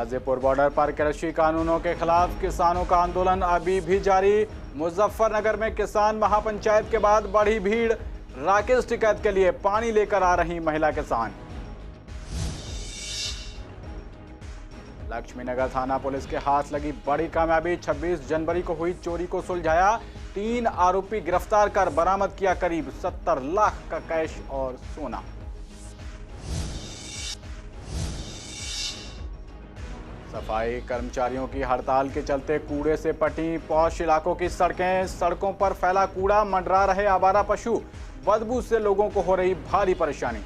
Ghazipur border पर कृषि कानूनों के खिलाफ किसानों का आंदोलन अभी भी जारी। मुजफ्फरनगर में किसान महापंचायत के बाद बढ़ी भीड़। राकेश टिकैत के लिए पानी लेकर आ रही महिला किसान। लक्ष्मीनगर थाना पुलिस के हाथ लगी बड़ी कामयाबी। 26 जनवरी को हुई चोरी को सुलझाया। 3 आरोपी गिरफ्तार कर बरामद किया करीब 70 लाख का कैश और सोना। सफाई कर्मचारियों की हड़ताल के चलते कूड़े से पटी पौष इलाकों की सड़कें। सड़कों पर फैला कूड़ा, मंडरा रहे आवारा पशु। बदबू से लोगों को हो रही भारी परेशानी।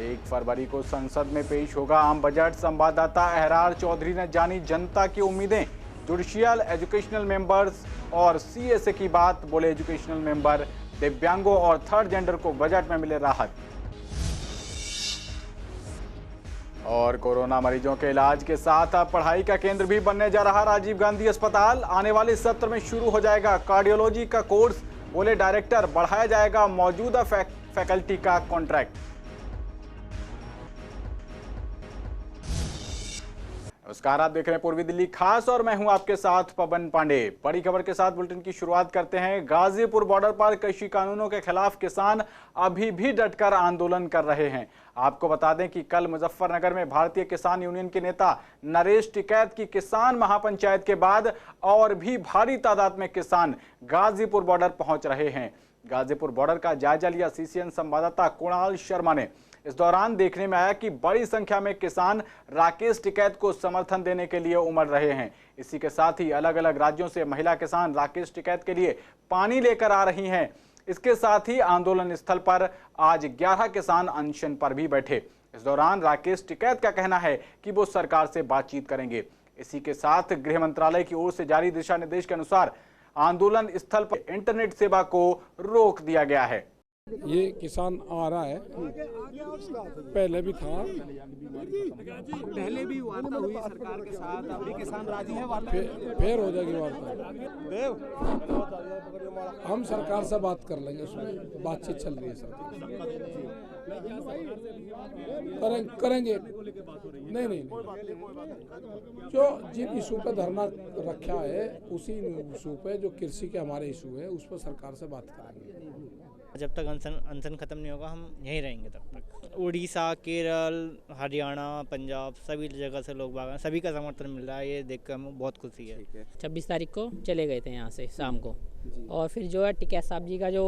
एक फरवरी को संसद में पेश होगा आम बजट। संवाददाता अहरार चौधरी ने जानी जनता की उम्मीदें। जुडिशियल, एजुकेशनल मेंबर्स और सीएसए की बात। बोले एजुकेशनल मेंबर, दिव्यांगों और थर्ड जेंडर को बजट में मिले राहत। और कोरोना मरीजों के इलाज के साथ अब पढ़ाई का केंद्र भी बनने जा रहा राजीव गांधी अस्पताल। आने वाले सत्र में शुरू हो जाएगा कार्डियोलॉजी का कोर्स। बोले डायरेक्टर, बढ़ाया जाएगा मौजूदा फैकल्टी का कॉन्ट्रैक्ट। नमस्कार, आप देख रहे हैं पूर्वी दिल्ली खास और मैं हूं आपके साथ पवन पांडे। बड़ी खबर के साथ बुलेटिन की शुरुआत करते हैं। गाजीपुर बॉर्डर पर कृषि कानूनों के खिलाफ किसान अभी भी डटकर आंदोलन कर रहे हैं। आपको बता दें कि कल मुजफ्फरनगर में भारतीय किसान यूनियन के नेता नरेश टिकैत की किसान महापंचायत के बाद और भी भारी तादाद में किसान गाजीपुर बॉर्डर पहुंच रहे हैं। गाजीपुर बॉर्डर का जायजा लिया सीसीएन संवाददाता कुणाल शर्मा ने। इस दौरान देखने में आया कि बड़ी संख्या में किसान राकेश टिकैत को समर्थन देने के लिए उमड़ रहे हैं। इसी के साथ ही अलग अलग राज्यों से महिला किसान राकेश टिकैत के लिए पानी लेकर आ रही हैं। इसके साथ ही आंदोलन स्थल पर आज 11 किसान अनशन पर भी बैठे। इस दौरान राकेश टिकैत का कहना है कि वो सरकार से बातचीत करेंगे। इसी के साथ गृह मंत्रालय की ओर से जारी दिशा निर्देश के अनुसार आंदोलन स्थल पर इंटरनेट सेवा को रोक दिया गया है। ये किसान आ रहा है, पहले भी था, पहले भी वार्ता हुई सरकार के साथ, अभी किसान राजी है वार्ता, फिर हो जाएगी वार्ता। हम सरकार से बात कर लेंगे, उसमें बातचीत चल रही है सरकार, करेंगे। नहीं, जो जिन इशू पे धरना रखा है उसी इशू पे, जो कृषि के हमारे इशू है, उस पर सरकार से बात करेंगे। जब तक अनशन खत्म नहीं होगा हम यहीं रहेंगे तब तक। उड़ीसा, केरल, हरियाणा, पंजाब सभी जगह से लोग भाग, सभी का समर्थन मिल रहा है। ये देखकर हमें बहुत खुशी है। 26 तारीख को चले गए थे यहाँ से शाम को, और फिर जो है टिकैत साहब जी का जो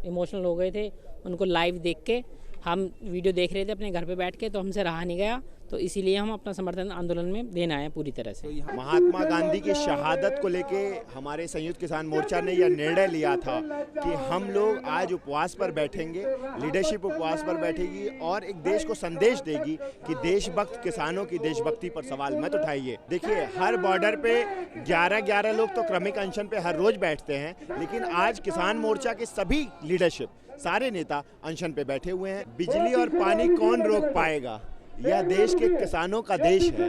इमोशनल हो गए थे, उनको लाइव देख के हम वीडियो देख रहे थे अपने घर पे बैठ के, तो हमसे रहा नहीं गया, तो इसीलिए हम अपना समर्थन आंदोलन में देना है पूरी तरह से। महात्मा गांधी की शहादत को लेके हमारे संयुक्त किसान मोर्चा ने यह निर्णय लिया था कि हम लोग आज उपवास पर बैठेंगे, लीडरशिप उपवास पर बैठेगी और एक देश को संदेश देगी कि देशभक्त किसानों की देशभक्ति पर सवाल मत उठाइए। देखिए, हर बॉर्डर पे 11 लोग तो क्रमिक अनशन पे हर रोज बैठते हैं, लेकिन आज किसान मोर्चा के सभी लीडरशिप, सारे नेता अनशन पे बैठे हुए हैं। बिजली और पानी कौन रोक पाएगा? यह देश के किसानों का देश है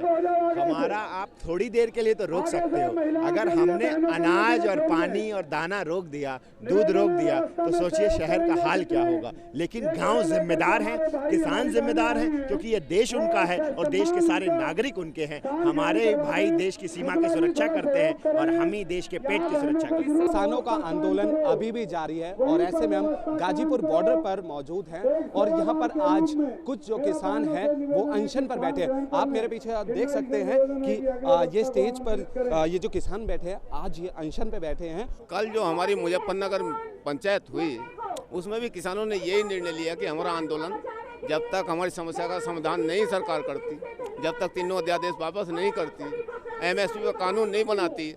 हमारा। आप थोड़ी देर के लिए तो रोक सकते हो। अगर हमने अनाज और पानी और दाना रोक दिया, दूध रोक दिया, तो सोचिए शहर का हाल क्या होगा। लेकिन गांव जिम्मेदार हैं, किसान जिम्मेदार हैं, क्योंकि ये देश उनका है और देश के सारे नागरिक उनके हैं। हमारे भाई देश की सीमा की सुरक्षा करते हैं और हम ही देश के पेट की सुरक्षा करते हैं। किसानों का आंदोलन अभी भी जारी है और ऐसे में हम गाजीपुर बॉर्डर पर मौजूद हैं और यहाँ पर आज कुछ जो किसान हैं वो अनशन पर बैठे हैं। आप मेरे पीछे देख सकते हैं कि ये स्टेज पर ये जो किसान बैठे हैं आज ये अनशन पे बैठे हैं। कल जो हमारी मुजफ्फरनगर पंचायत हुई उसमें भी किसानों ने यही निर्णय लिया कि हमारा आंदोलन जब तक हमारी समस्या का समाधान नहीं सरकार करती, जब तक तीनों अध्यादेश वापस नहीं करती, एमएसपी पर कानून नहीं बनाती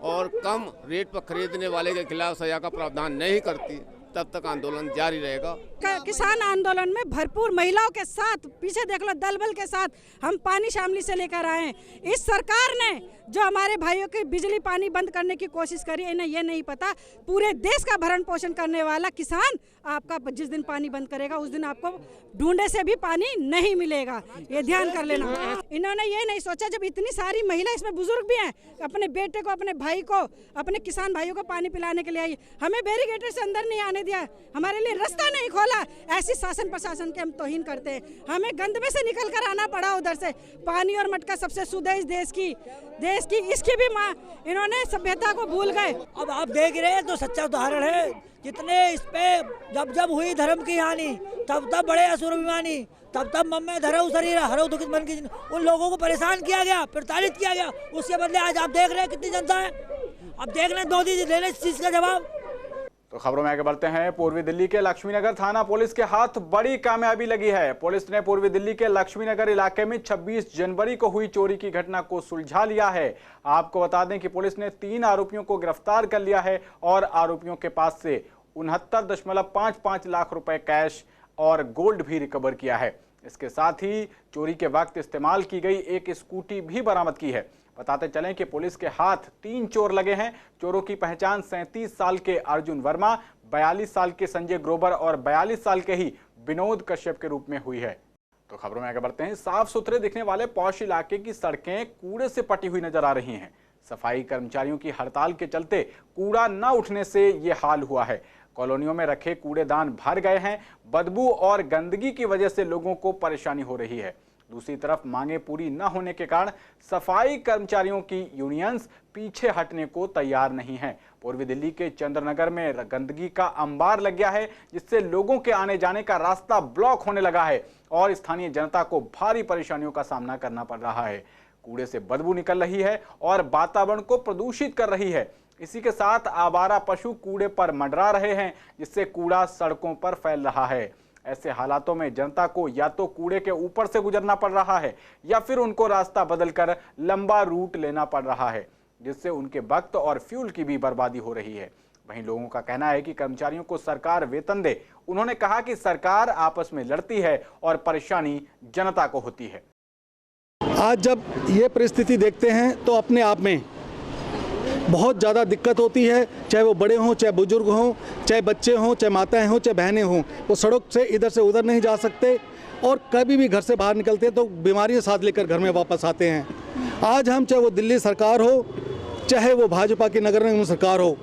और कम रेट पर खरीदने वाले के खिलाफ सजा का प्रावधान नहीं करती, तब तक आंदोलन जारी रहेगा। किसान आंदोलन में भरपूर महिलाओं के साथ, पीछे देख लो दलबल के साथ हम पानी शामली से लेकर आए हैं। इस सरकार ने जो हमारे भाइयों की बिजली पानी बंद करने की कोशिश करी, इन्हें ये नहीं पता पूरे देश का भरण पोषण करने वाला किसान आपका जिस दिन पानी बंद करेगा उस दिन आपको ढूंढे से भी पानी नहीं मिलेगा, ये ध्यान कर लेना। इन्होंने ये नहीं सोचा, जब इतनी सारी महिला, इसमें बुजुर्ग भी हैं, अपने बेटे को, अपने भाई को, अपने किसान भाइयों को पानी पिलाने के लिए आई, हमें बैरिकेटर से अंदर नहीं आने दिया, हमारे लिए रास्ता नहीं खोला। ऐसी शासन प्रशासन के हम तौहीन करते हैं। हमें गंद में से निकल कर आना पड़ा उधर से। पानी और मटका सबसे शुद्ध है इस देश की इसकी भी माँ, इन्होंने सभ्यता को भूल गए। अब आप देख रहे हैं तो सच्चा उदाहरण है, जितने इस पे जब हुई धर्म की हानि तब बड़े असुराभिमानी, तब मम्मे धरऊ शरीर हरऊ दुखित मन की, उन लोगों को परेशान किया गया, प्रताड़ित किया गया। उसके बदले आज आप देख रहे हैं कितनी जनता है। अब देख रहे हैं मोदी जी ले रहे इस चीज का जवाब। तो खबरों में आगे बढ़ते हैं। पूर्वी दिल्ली के लक्ष्मीनगर थाना पुलिस के हाथ बड़ी कामयाबी लगी है। पुलिस ने पूर्वी दिल्ली के लक्ष्मीनगर इलाके में 26 जनवरी को हुई चोरी की घटना को सुलझा लिया है। आपको बता दें कि पुलिस ने 3 आरोपियों को गिरफ्तार कर लिया है और आरोपियों के पास से 69.55 लाख रुपए कैश और गोल्ड भी रिकवर किया है। इसके साथ ही चोरी के वक्त इस्तेमाल की गई एक स्कूटी भी बरामद की है। बताते चलें कि पुलिस के हाथ 3 चोर लगे हैं। चोरों की पहचान 37 साल के अर्जुन वर्मा, 42 साल के संजय ग्रोवर और 42 साल के ही विनोद कश्यप के रूप में हुई है। तो खबरों में आगे बढ़ते हैं। साफ सुथरे दिखने वाले पौष इलाके की सड़कें कूड़े से पटी हुई नजर आ रही हैं। सफाई कर्मचारियों की हड़ताल के चलते कूड़ा न उठने से ये हाल हुआ है। कॉलोनियों में रखे कूड़ेदान भर गए हैं। बदबू और गंदगी की वजह से लोगों को परेशानी हो रही है। दूसरी तरफ मांगे पूरी न होने के कारण सफाई कर्मचारियों की यूनियंस पीछे हटने को तैयार नहीं है। पूर्वी दिल्ली के चंद्रनगर में गंदगी का अंबार लग गया है, जिससे लोगों के आने जाने का रास्ता ब्लॉक होने लगा है और स्थानीय जनता को भारी परेशानियों का सामना करना पड़ रहा है। कूड़े से बदबू निकल रही है और वातावरण को प्रदूषित कर रही है। इसी के साथ आवारा पशु कूड़े पर मंडरा रहे हैं, जिससे कूड़ा सड़कों पर फैल रहा है। ऐसे हालातों में जनता को या तो कूड़े के ऊपर से गुजरना पड़ रहा है या फिर उनको रास्ता बदलकर लंबा रूट लेना पड़ रहा है, जिससे उनके वक्त और फ्यूल की भी बर्बादी हो रही है। वहीं लोगों का कहना है कि कर्मचारियों को सरकार वेतन दे। उन्होंने कहा कि सरकार आपस में लड़ती है और परेशानी जनता को होती है। आज जब ये परिस्थिति देखते हैं तो अपने आप में बहुत ज़्यादा दिक्कत होती है, चाहे वो बड़े हों, चाहे बुजुर्ग हों, चाहे बच्चे हों, चाहे माताएं हों, चाहे बहनें हों। वो सड़क से इधर से उधर नहीं जा सकते और कभी भी घर से बाहर निकलते हैं तो बीमारियां साथ लेकर घर में वापस आते हैं। आज हम चाहे वो दिल्ली सरकार हो, चाहे वो भाजपा की नगर निगम सरकार हो,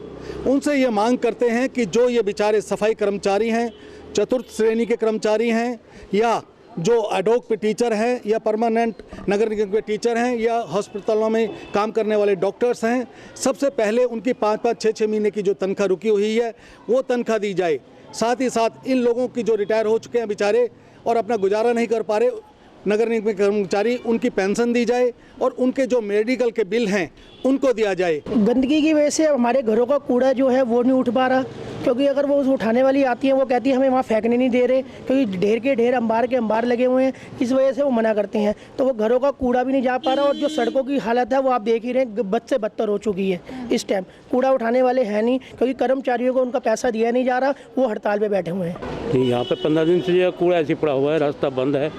उनसे ये मांग करते हैं कि जो ये बेचारे सफाई कर्मचारी हैं, चतुर्थ श्रेणी के कर्मचारी हैं, या जो एडोक पे टीचर हैं, या परमानेंट नगर निगम के टीचर हैं, या हॉस्पिटलों में काम करने वाले डॉक्टर्स हैं, सबसे पहले उनकी 5-5, 6-6 महीने की जो तनख्वाह रुकी हुई है वो तनख्वाह दी जाए। साथ ही साथ इन लोगों की जो रिटायर हो चुके हैं बेचारे और अपना गुजारा नहीं कर पा रहे नगर निगम के कर्मचारी, उनकी पेंशन दी जाए और उनके जो मेडिकल के बिल हैं उनको दिया जाए। गंदगी की वजह से हमारे घरों का कूड़ा जो है वो नहीं उठ पा रहा, क्योंकि अगर वो उठाने वाली आती है वो कहती है हमें वहाँ फेंकने नहीं दे रहे, क्योंकि ढेर के ढेर अंबार के अंबार लगे हुए हैं। इस वजह से वो मना करते हैं, तो वो घरों का कूड़ा भी नहीं जा पा रहा। और जो सड़कों की हालत है वो आप देख ही रहे हैं, बद से बदतर हो चुकी है। इस टाइम कूड़ा उठाने वाले हैं नहीं, क्योंकि कर्मचारियों को उनका पैसा दिया नहीं जा रहा, वो हड़ताल पर बैठे हुए हैं। यहाँ पे 15 दिन से जो कूड़ा ऐसे पड़ा हुआ है, रास्ता बंद है,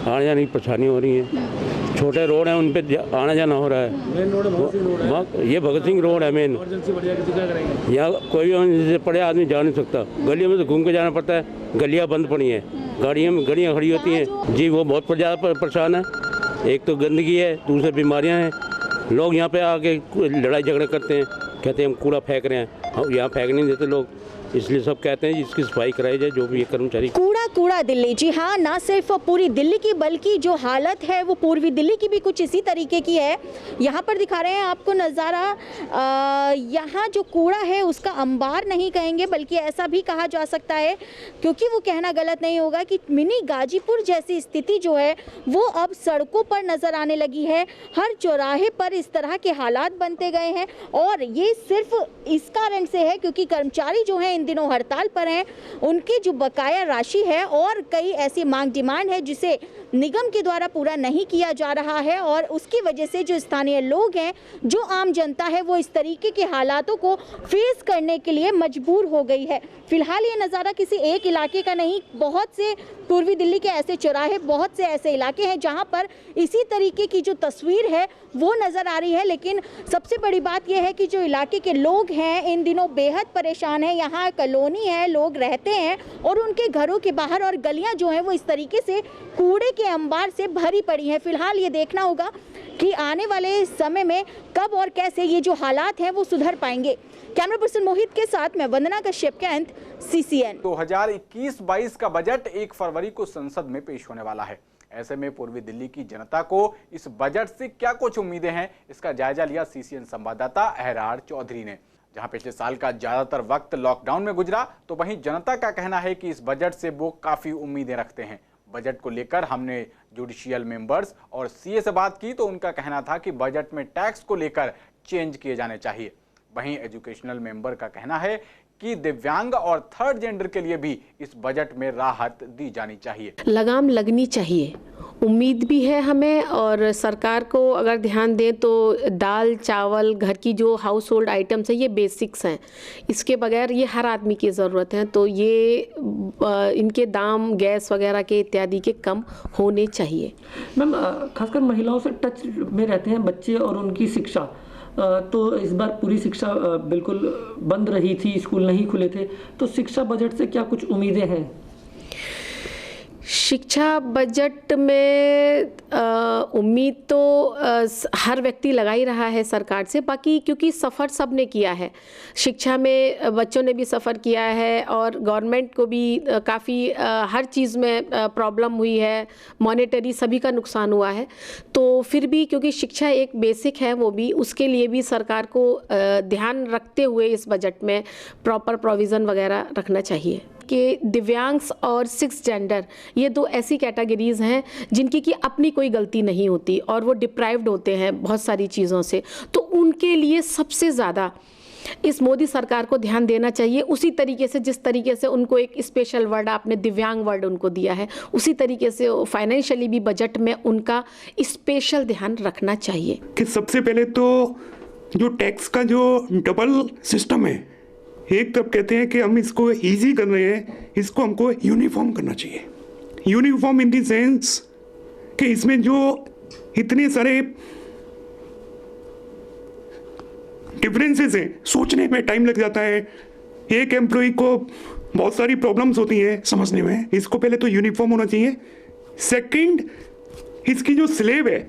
आने जाने की परेशानी हो रही है। छोटे रोड हैं, उन पे आना जाना हो रहा है। मेन रोड ये भगत सिंह रोड है मेन। यहाँ कोई भी पड़े आदमी जा नहीं सकता, गलियों में से घूम के जाना पड़ता है। गलियाँ बंद पड़ी हैं, गाड़ियाँ खड़ी होती हैं जी। वो बहुत ज़्यादा परेशान है। एक तो गंदगी है, दूसरे बीमारियाँ हैं। लोग यहाँ पे आके लड़ाई झगड़े करते हैं, कहते हैं हम कूड़ा फेंक रहे हैं, हम यहाँ फेंक नहीं देते लोग, इसलिए सब कहते हैं इसकी सफाई कराई जाए जो भी ये कर्मचारी। कूड़ा दिल्ली, जी हाँ, ना सिर्फ पूरी दिल्ली की बल्कि जो हालत है वो पूर्वी दिल्ली की भी कुछ इसी तरीके की है। यहाँ पर दिखा रहे हैं आपको नज़ारा। यहाँ जो कूड़ा है उसका अंबार नहीं कहेंगे बल्कि ऐसा भी कहा जा सकता है, क्योंकि वो कहना गलत नहीं होगा कि मिनी गाजीपुर जैसी स्थिति जो है वो अब सड़कों पर नज़र आने लगी है। हर चौराहे पर इस तरह के हालात बनते गए हैं और ये सिर्फ इस कारण से है क्योंकि कर्मचारी जो हैं इन दिनों हड़ताल पर हैं। उनकी जो बकाया राशि है और कई ऐसी मांग डिमांड है जिसे निगम के द्वारा पूरा नहीं किया जा रहा है और उसकी वजह से जो स्थानीय लोग हैं, जो आम जनता है, वो इस तरीके के हालातों को फेस करने के लिए मजबूर हो गई है। फिलहाल ये नज़ारा किसी एक इलाके का नहीं, बहुत से पूर्वी दिल्ली के ऐसे चौराहे, बहुत से ऐसे इलाके हैं जहां पर इसी तरीके की जो तस्वीर है वो नज़र आ रही है। लेकिन सबसे बड़ी बात यह है कि जो इलाके के लोग हैं इन दिनों बेहद परेशान हैं। यहाँ कॉलोनी है, लोग रहते हैं और उनके घरों के बाहर और गलियाँ जो हैं वो इस तरीके से कूड़े के अंबार से भरी पड़ी हैं। फिलहाल ये देखना होगा कि आने वाले समय में कब और कैसे ये जो हालात हैं वो सुधर पाएंगे। कैमरा पर्सन मोहित के साथ मैं वंदना कश्यप कैंत, CCN। 2021-22 का बजट 1 फरवरी को संसद में पेश होने वाला है। ऐसे में पूर्वी दिल्ली की जनता को इस बजट से क्या कुछ उम्मीदें हैं, इसका जायजा लिया CCN संवाददाता अहरार चौधरी ने। जहां पिछले साल का ज्यादातर वक्त लॉकडाउन में गुजरा, तो वहीं जनता का कहना है कि इस बजट से वो काफी उम्मीदें रखते हैं। बजट को लेकर हमने जुडिशियल मेंबर्स और CA से बात की तो उनका कहना था कि बजट में टैक्स को लेकर चेंज किए जाने चाहिए। वहीं एजुकेशनल मेंबर का कहना है कि दिव्यांग और थर्ड जेंडर के लिए भी इस बजट में राहत दी जानी चाहिए। लगाम लगनी चाहिए, उम्मीद भी है हमें, और सरकार को अगर ध्यान दें तो दाल चावल घर की जो हाउस होल्ड आइटम्स है ये बेसिक्स हैं, इसके बगैर ये हर आदमी की ज़रूरत है, तो ये इनके दाम गैस वगैरह के इत्यादि के कम होने चाहिए। मैम, खासकर महिलाओं से टच में रहते हैं बच्चे और उनकी शिक्षा, तो इस बार पूरी शिक्षा बिल्कुल बंद रही थी, स्कूल नहीं खुले थे, तो शिक्षा बजट से क्या कुछ उम्मीदें हैं? शिक्षा बजट में उम्मीद तो हर व्यक्ति लगा ही रहा है सरकार से, बाकी क्योंकि सफ़र सब ने किया है, शिक्षा में बच्चों ने भी सफ़र किया है और गवर्नमेंट को भी काफ़ी हर चीज़ में प्रॉब्लम हुई है, मॉनेटरी सभी का नुकसान हुआ है, तो फिर भी क्योंकि शिक्षा एक बेसिक है वो भी, उसके लिए भी सरकार को ध्यान रखते हुए इस बजट में प्रॉपर प्रोविज़न वगैरह रखना चाहिए। कि दिव्यांग्स और 6 जेंडर ये 2 ऐसी कैटेगरीज़ हैं जिनकी कि अपनी कोई गलती नहीं होती और वो डिप्राइव्ड होते हैं बहुत सारी चीज़ों से, तो उनके लिए सबसे ज़्यादा इस मोदी सरकार को ध्यान देना चाहिए। उसी तरीके से जिस तरीके से उनको एक स्पेशल वर्ड आपने दिव्यांग वर्ड उनको दिया है, उसी तरीके से फाइनेंशियली भी बजट में उनका स्पेशल ध्यान रखना चाहिए। कि सबसे पहले तो जो टैक्स का जो डबल सिस्टम है, एक तरफ कहते हैं कि हम इसको इजी कर रहे हैं, इसको हमको यूनिफॉर्म करना चाहिए। यूनिफॉर्म इन द सेंस कि इसमें जो इतने सारे डिफरेंसेस हैं, सोचने में टाइम लग जाता है, एक एम्प्लॉय को बहुत सारी प्रॉब्लम्स होती हैं समझने में, इसको पहले तो यूनिफॉर्म होना चाहिए। सेकंड, इसकी जो स्लैब है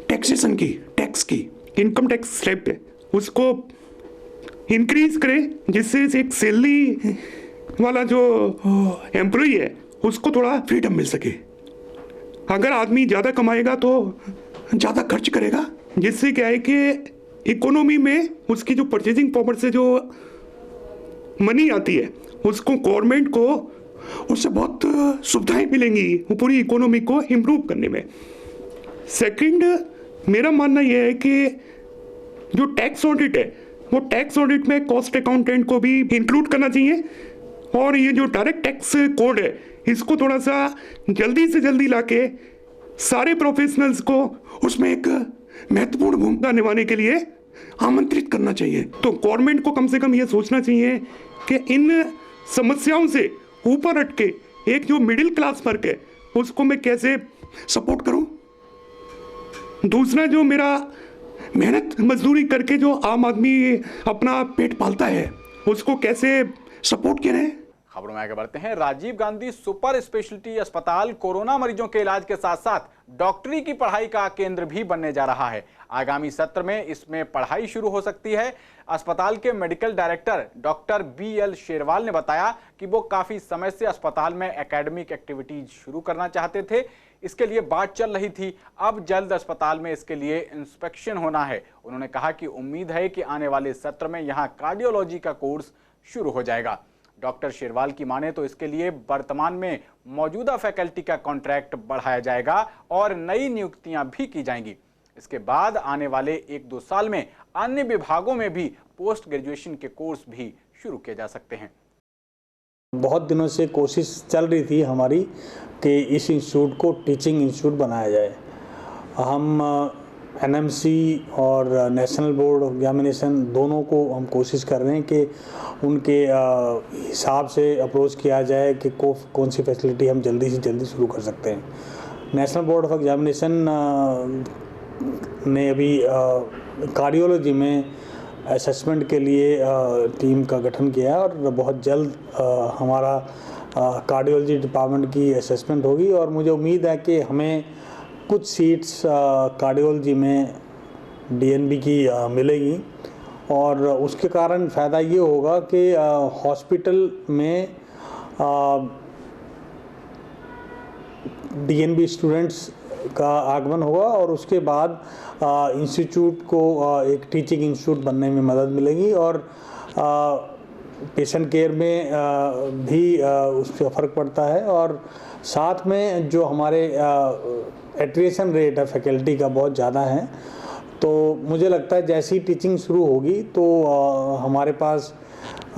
टैक्सेशन की, टैक्स की, इनकम टैक्स स्लैब है, उसको इंक्रीज करें, जिससे एक सैलरी वाला जो एम्प्लॉय है उसको थोड़ा फ्रीडम मिल सके। अगर आदमी ज़्यादा कमाएगा तो ज़्यादा खर्च करेगा, जिससे क्या है कि इकोनॉमी में उसकी जो परचेजिंग पावर से जो मनी आती है उसको गवर्नमेंट को उससे बहुत सुविधाएं मिलेंगी वो पूरी इकोनॉमी को इम्प्रूव करने में। सेकंड, मेरा मानना यह है कि जो टैक्स ऑडिट है वो टैक्स ऑडिट में कॉस्ट अकाउंटेंट को भी इंक्लूड करना चाहिए, और ये जो डायरेक्ट टैक्स कोड है इसको थोड़ा सा जल्दी से जल्दी लाके सारे प्रोफेशनल्स को उसमें एक महत्वपूर्ण भूमिका निभाने के लिए आमंत्रित करना चाहिए। तो गवर्नमेंट को कम से कम ये सोचना चाहिए कि इन समस्याओं से ऊपर हट के एक जो मिडिल क्लास वर्ग है उसको मैं कैसे सपोर्ट करूं। दूसरा, जो मेरा मेहनत मजदूरी करके जो आम आदमी अपना पेट पालता है उसको कैसे सपोर्ट करें। खबरों में आगे बढ़ते हैं। राजीव गांधी सुपर स्पेशलिटी अस्पताल कोरोना मरीजों के इलाज के साथ साथ डॉक्टरी की पढ़ाई का केंद्र भी बनने जा रहा है। आगामी सत्र में इसमें पढ़ाई शुरू हो सकती है। अस्पताल के medical director doctor BL Sherwal ने बताया कि वो काफी समय से अस्पताल में एकेडमिक एक्टिविटीज शुरू करना चाहते थे, इसके लिए बात चल रही थी, अब जल्द अस्पताल में इसके लिए इंस्पेक्शन होना है। उन्होंने कहा कि उम्मीद है कि आने वाले सत्र में यहाँ कार्डियोलॉजी का कोर्स शुरू हो जाएगा। डॉक्टर शेरवाल की माने तो इसके लिए वर्तमान में मौजूदा फैकल्टी का कॉन्ट्रैक्ट बढ़ाया जाएगा और नई नियुक्तियां भी की जाएंगी। इसके बाद आने वाले 1-2 साल में अन्य विभागों में भी पोस्ट ग्रेजुएशन के कोर्स भी शुरू किए जा सकते हैं। बहुत दिनों से कोशिश चल रही थी हमारी कि इस इंस्टीट्यूट को टीचिंग इंस्टीट्यूट बनाया जाए। हम NMC और नेशनल बोर्ड ऑफ एग्जामिनेशन दोनों को हम कोशिश कर रहे हैं कि उनके हिसाब से अप्रोच किया जाए कि कौन सी फैसिलिटी हम जल्दी से जल्दी शुरू कर सकते हैं। नेशनल बोर्ड ऑफ एग्जामिनेशन ने अभी कार्डियोलॉजी में असेसमेंट के लिए टीम का गठन किया है और बहुत जल्द हमारा कार्डियोलॉजी डिपार्टमेंट की असेसमेंट होगी और मुझे उम्मीद है कि हमें कुछ सीट्स कार्डियोलॉजी में DNB की मिलेगी और उसके कारण फ़ायदा ये होगा कि हॉस्पिटल में डीएनबी स्टूडेंट्स का आगमन होगा और उसके बाद इंस्टीट्यूट को एक टीचिंग इंस्टीट्यूट बनने में मदद मिलेगी और पेशेंट केयर में भी उससे फ़र्क पड़ता है। और साथ में जो हमारे एट्रिशन रेट है फैकल्टी का बहुत ज़्यादा है, तो मुझे लगता है जैसे ही टीचिंग शुरू होगी तो हमारे पास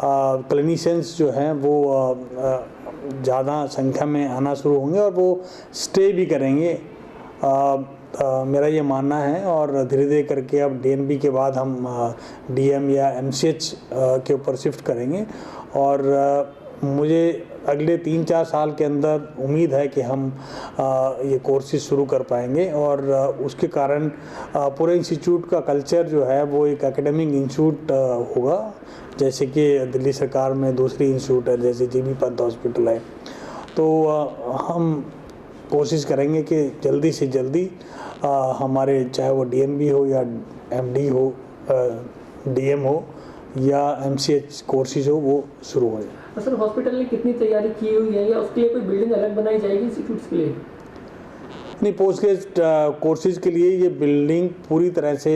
क्लिनिशियंस जो हैं वो ज़्यादा संख्या में आना शुरू होंगे और वो स्टे भी करेंगे, मेरा ये मानना है। और धीरे धीरे करके अब डीएनबी के बाद हम डीएम या एमसीएच के ऊपर शिफ्ट करेंगे और मुझे अगले 3-4 साल के अंदर उम्मीद है कि हम ये कोर्सेज शुरू कर पाएंगे और उसके कारण पूरे इंस्टीट्यूट का कल्चर जो है वो एक एकेडमिक इंस्टीट्यूट होगा, जैसे कि दिल्ली सरकार में दूसरी इंस्टीट्यूट है जैसे जीबी पंत हॉस्पिटल है। तो हम कोशिश करेंगे कि जल्दी से जल्दी हमारे चाहे वो डीएनबी हो या एमडी हो, डीएम हो या एमसीएच कोर्सेज हो वो शुरू हो जाए। सर हॉस्पिटल ने कितनी तैयारी की हुई है या उसके लिए कोई बिल्डिंग अलग बनाई जाएगी इंस्टीट्यूट्स के लिए? नहीं, पोस्ट ग्रेजुएट कोर्सेज के लिए ये बिल्डिंग पूरी तरह से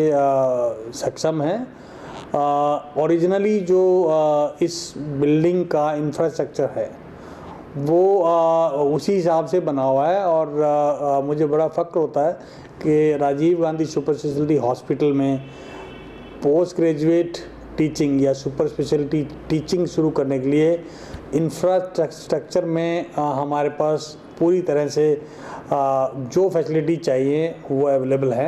सक्षम है। ओरिजिनली जो इस बिल्डिंग का इंफ्रास्ट्रक्चर है वो उसी हिसाब से बना हुआ है और मुझे बड़ा फ़ख्र होता है कि Rajiv Gandhi super speciality hospital में पोस्ट ग्रेजुएट टीचिंग या सुपर स्पेशलिटी टीचिंग शुरू करने के लिए इंफ्रास्ट्रक्चर में हमारे पास पूरी तरह से जो फैसिलिटी चाहिए वो अवेलेबल है।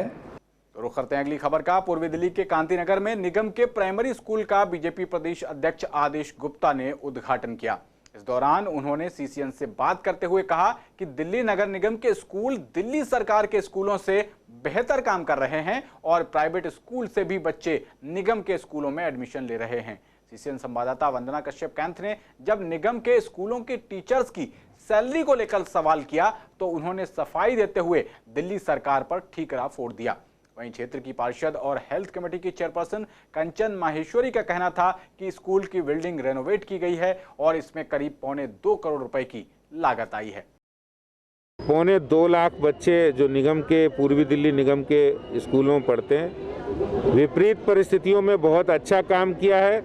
रुख करते हैं अगली खबर का। पूर्वी दिल्ली के कांति नगर में निगम के प्राइमरी स्कूल का बीजेपी प्रदेश अध्यक्ष आदेश गुप्ता ने उद्घाटन किया। इस दौरान उन्होंने सीसीएन से बात करते हुए कहा कि दिल्ली नगर निगम के स्कूल दिल्ली सरकार के स्कूलों से बेहतर काम कर रहे हैं और प्राइवेट स्कूल से भी बच्चे निगम के स्कूलों में एडमिशन ले रहे हैं। सीसीएन संवाददाता वंदना कश्यप कैंथ ने जब निगम के स्कूलों के टीचर्स की सैलरी को लेकर सवाल किया तो उन्होंने सफाई देते हुए दिल्ली सरकार पर ठीकरा फोड़ दिया। वहीं क्षेत्र की पार्षद और हेल्थ कमेटी की चेयरपर्सन कंचन माहेश्वरी का कहना था कि स्कूल की बिल्डिंग रेनोवेट की गई है और इसमें करीब 2.25 करोड़ रुपए की लागत आई है। 2.25 लाख बच्चे जो निगम के पूर्वी दिल्ली निगम के स्कूलों में पढ़ते हैं, विपरीत परिस्थितियों में बहुत अच्छा काम किया है।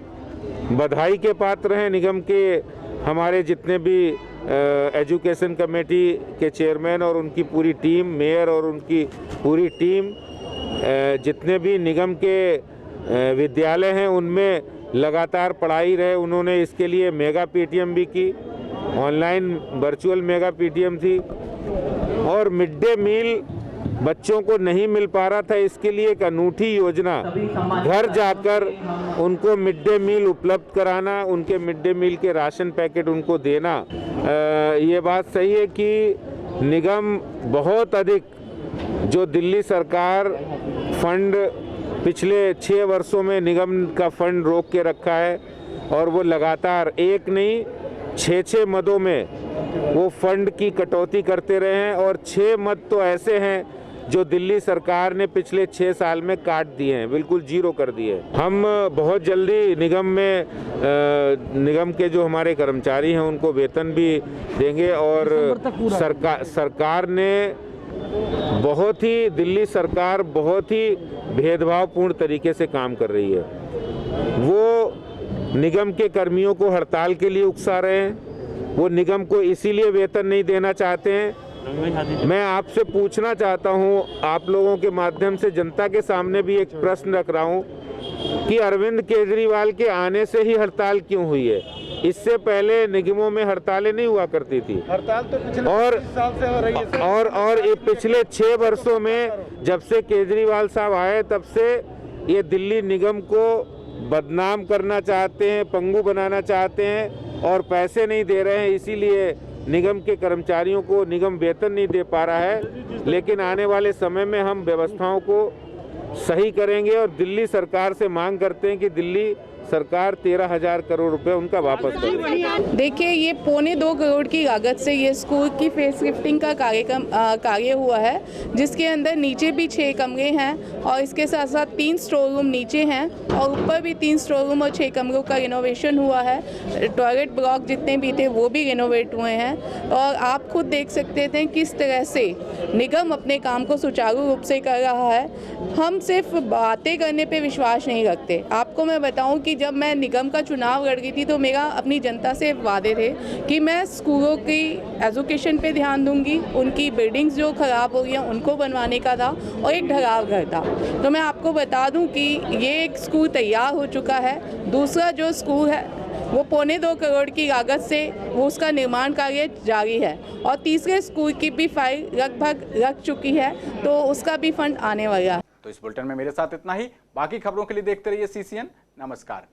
बधाई के पात्र हैं निगम के हमारे जितने भी एजुकेशन कमेटी के चेयरमैन और उनकी पूरी टीम, मेयर और उनकी पूरी टीम, जितने भी निगम के विद्यालय हैं उनमें लगातार पढ़ाई रहे। उन्होंने इसके लिए मेगा पीटीएम भी की, ऑनलाइन वर्चुअल मेगा पीटीएम थी और मिड डे मील बच्चों को नहीं मिल पा रहा था, इसके लिए एक अनूठी योजना घर जाकर उनको मिड डे मील उपलब्ध कराना, उनके मिड डे मील के राशन पैकेट उनको देना। ये बात सही है कि निगम बहुत अधिक जो दिल्ली सरकार फंड पिछले 6 वर्षों में निगम का फंड रोक के रखा है और वो लगातार एक नहीं 6 मदों में वो फंड की कटौती करते रहे हैं और 6 मद तो ऐसे हैं जो दिल्ली सरकार ने पिछले 6 साल में काट दिए हैं, बिल्कुल जीरो कर दिए। हम बहुत जल्दी निगम में निगम के जो हमारे कर्मचारी हैं उनको वेतन भी देंगे और सरकार ने बहुत ही दिल्ली सरकार बहुत ही भेदभावपूर्ण तरीके से काम कर रही है। वो निगम के कर्मियों को हड़ताल के लिए उकसा रहे हैं, वो निगम को इसीलिए वेतन नहीं देना चाहते हैं। मैं आपसे पूछना चाहता हूं, आप लोगों के माध्यम से जनता के सामने भी एक प्रश्न रख रहा हूं कि अरविंद केजरीवाल के आने से ही हड़ताल क्यों हुई है? इससे पहले निगमों में हड़तालें नहीं हुआ करती थी। हड़ताल तो पिछले 20 साल से हो रही है और पिछले 6 वर्षों में जब से केजरीवाल साहब आए तब से ये दिल्ली निगम को बदनाम करना चाहते हैं, पंगु बनाना चाहते हैं और पैसे नहीं दे रहे हैं, इसीलिए निगम के कर्मचारियों को निगम वेतन नहीं दे पा रहा है। लेकिन आने वाले समय में हम व्यवस्थाओं को सही करेंगे और दिल्ली सरकार से मांग करते हैं कि दिल्ली सरकार 13,000 करोड़ रुपए उनका वापस करे। देखिए, ये 1.25 करोड़ की लागत से ये स्कूल की फेस लिफ्टिंग का कार्य हुआ है, जिसके अंदर नीचे भी 6 कमरे हैं और इसके साथ साथ 3 स्टोर रूम नीचे हैं और ऊपर भी 3 स्टोर रूम और 6 कमरों का रिनोवेशन हुआ है। टॉयलेट ब्लॉक जितने भी थे वो भी रिनोवेट हुए हैं और आप खुद देख सकते थे किस तरह से निगम अपने काम को सुचारू रूप से कर रहा है। हम सिर्फ बातें करने पे विश्वास नहीं रखते। आपको मैं बताऊं कि जब मैं निगम का चुनाव लड़ रही थी तो मेरा अपनी जनता से वादे थे कि मैं स्कूलों की एजुकेशन पे ध्यान दूंगी, उनकी बिल्डिंग्स जो ख़राब हो गई हैं उनको बनवाने का था और एक ढलाव घर था। तो मैं आपको बता दूं कि ये एक स्कूल तैयार हो चुका है। दूसरा जो स्कूल है वो 1.25 करोड़ की लागत से वो उसका निर्माण कार्य जारी है और तीसरे स्कूल की भी फाइल लगभग लग चुकी है, तो उसका भी फंड आने वाला है। तो इस बुलेटिन में मेरे साथ इतना ही। बाकी खबरों के लिए देखते रहिए CCN। नमस्कार।